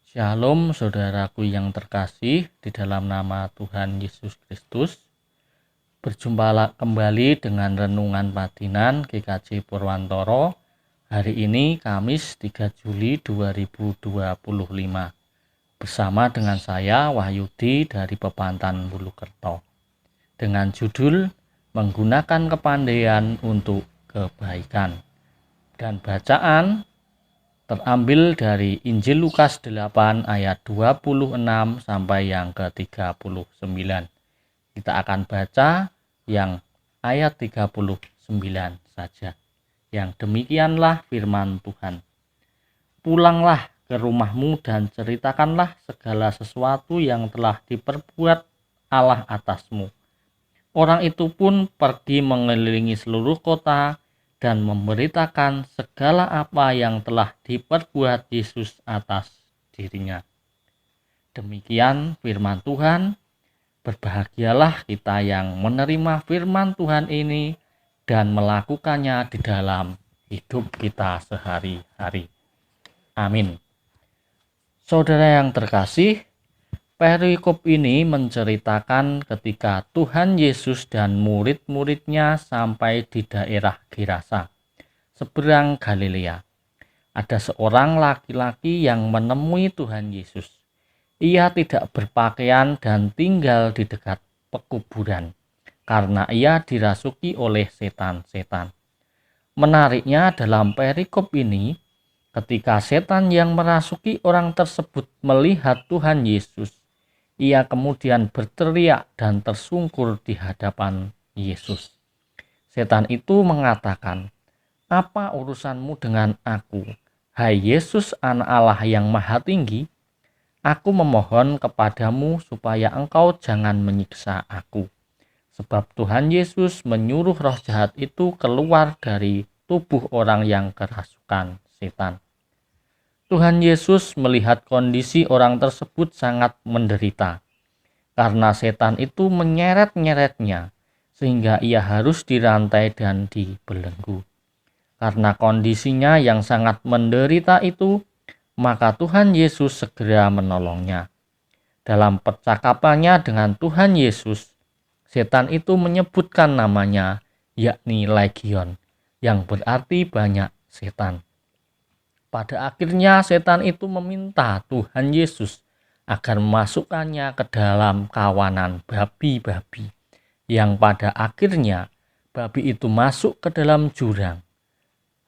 Shalom saudaraku yang terkasih di dalam nama Tuhan Yesus Kristus. Berjumpa kembali dengan Renungan Padinan GKJ Purwantoro. Hari ini Kamis 3 Juli 2025. Bersama dengan saya Wahyudi dari Pepantan Bulukerto. Dengan judul Menggunakan Kepandaian untuk Kebaikan. Dan bacaan terambil dari Injil Lukas 8 ayat 26 sampai yang ke-39. Kita akan baca yang ayat 39 saja. Yang demikianlah firman Tuhan. Pulanglah ke rumahmu dan ceritakanlah segala sesuatu yang telah diperbuat Allah atasmu. Orang itu pun pergi mengelilingi seluruh kota dan memberitakan segala apa yang telah diperbuat Yesus atas dirinya. Demikian firman Tuhan. Berbahagialah kita yang menerima firman Tuhan ini dan melakukannya di dalam hidup kita sehari-hari. Amin. Saudara yang terkasih, perikop ini menceritakan ketika Tuhan Yesus dan murid-muridnya sampai di daerah Gerasa, seberang Galilea. Ada seorang laki-laki yang menemui Tuhan Yesus. Ia tidak berpakaian dan tinggal di dekat pekuburan, karena ia dirasuki oleh setan-setan. Menariknya dalam perikop ini, ketika setan yang merasuki orang tersebut melihat Tuhan Yesus, ia kemudian berteriak dan tersungkur di hadapan Yesus. Setan itu mengatakan, "Apa urusanmu dengan aku, hai Yesus Anak Allah yang Maha Tinggi? Aku memohon kepadamu supaya engkau jangan menyiksa aku." Sebab Tuhan Yesus menyuruh roh jahat itu keluar dari tubuh orang yang kerasukan setan. Tuhan Yesus melihat kondisi orang tersebut sangat menderita karena setan itu menyeret-nyeretnya sehingga ia harus dirantai dan dibelenggu. Karena kondisinya yang sangat menderita itu, maka Tuhan Yesus segera menolongnya. Dalam percakapannya dengan Tuhan Yesus, setan itu menyebutkan namanya, yakni Legion, yang berarti banyak setan. Pada akhirnya setan itu meminta Tuhan Yesus agar memasukkannya ke dalam kawanan babi-babi, yang pada akhirnya babi itu masuk ke dalam jurang.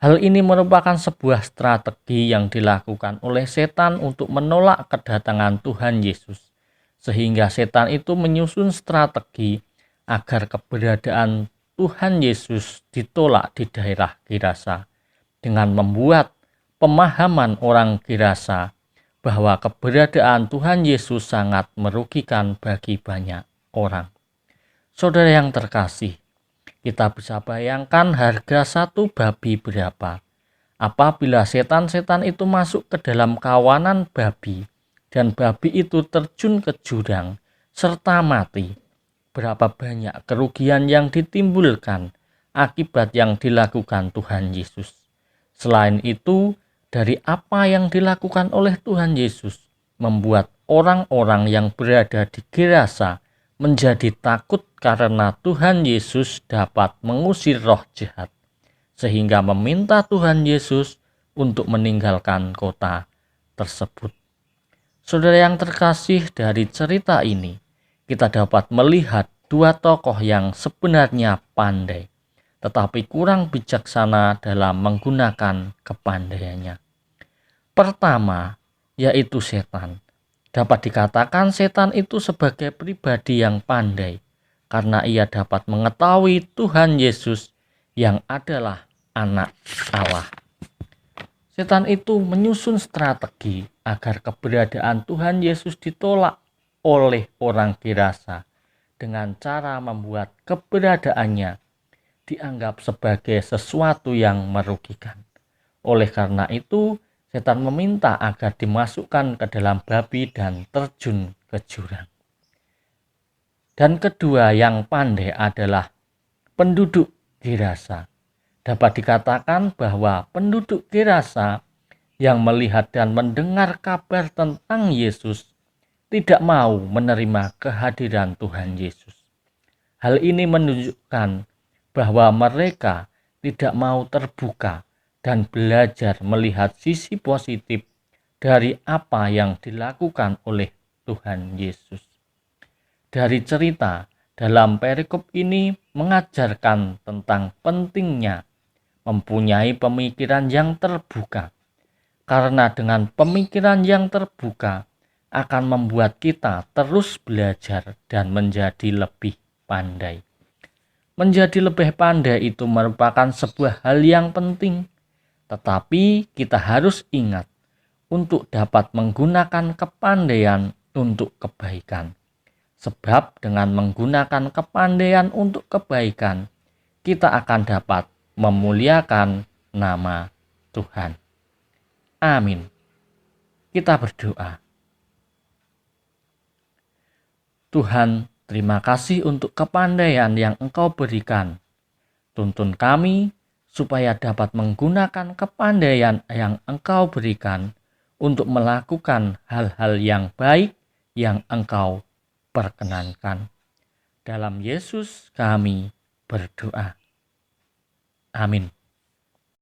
Hal ini merupakan sebuah strategi yang dilakukan oleh setan untuk menolak kedatangan Tuhan Yesus, sehingga setan itu menyusun strategi agar keberadaan Tuhan Yesus ditolak di daerah Gerasa dengan membuat pemahaman orang Gerasa bahwa keberadaan Tuhan Yesus sangat merugikan bagi banyak orang. Saudara yang terkasih, kita bisa bayangkan harga satu babi berapa. Apabila setan-setan itu masuk ke dalam kawanan babi dan babi itu terjun ke jurang serta mati, berapa banyak kerugian yang ditimbulkan akibat yang dilakukan Tuhan Yesus. Selain itu, dari apa yang dilakukan oleh Tuhan Yesus membuat orang-orang yang berada di Gerasa menjadi takut karena Tuhan Yesus dapat mengusir roh jahat, sehingga meminta Tuhan Yesus untuk meninggalkan kota tersebut. Saudara yang terkasih, dari cerita ini kita dapat melihat dua tokoh yang sebenarnya pandai, tetapi kurang bijaksana dalam menggunakan kepandaiannya. Pertama, yaitu setan. Dapat dikatakan setan itu sebagai pribadi yang pandai, karena ia dapat mengetahui Tuhan Yesus yang adalah Anak Allah. Setan itu menyusun strategi agar keberadaan Tuhan Yesus ditolak oleh orang Gerasa dengan cara membuat keberadaannya dianggap sebagai sesuatu yang merugikan. Oleh karena itu, setan meminta agar dimasukkan ke dalam babi dan terjun ke jurang. Dan kedua yang pandai adalah penduduk Gerasa. Dapat dikatakan bahwa penduduk Gerasa yang melihat dan mendengar kabar tentang Yesus tidak mau menerima kehadiran Tuhan Yesus. Hal ini menunjukkan bahwa mereka tidak mau terbuka dan belajar melihat sisi positif dari apa yang dilakukan oleh Tuhan Yesus. Dari cerita dalam perikop ini mengajarkan tentang pentingnya mempunyai pemikiran yang terbuka. Karena dengan pemikiran yang terbuka akan membuat kita terus belajar dan menjadi lebih pandai. Menjadi lebih pandai itu merupakan sebuah hal yang penting, tetapi kita harus ingat untuk dapat menggunakan kepandaian untuk kebaikan. Sebab dengan menggunakan kepandaian untuk kebaikan, kita akan dapat memuliakan nama Tuhan. Amin. Kita berdoa. Tuhan, terima kasih untuk kepandaian yang Engkau berikan. Tuntun kami supaya dapat menggunakan kepandaian yang Engkau berikan untuk melakukan hal-hal yang baik yang Engkau perkenankan. Dalam Yesus kami berdoa. Amin.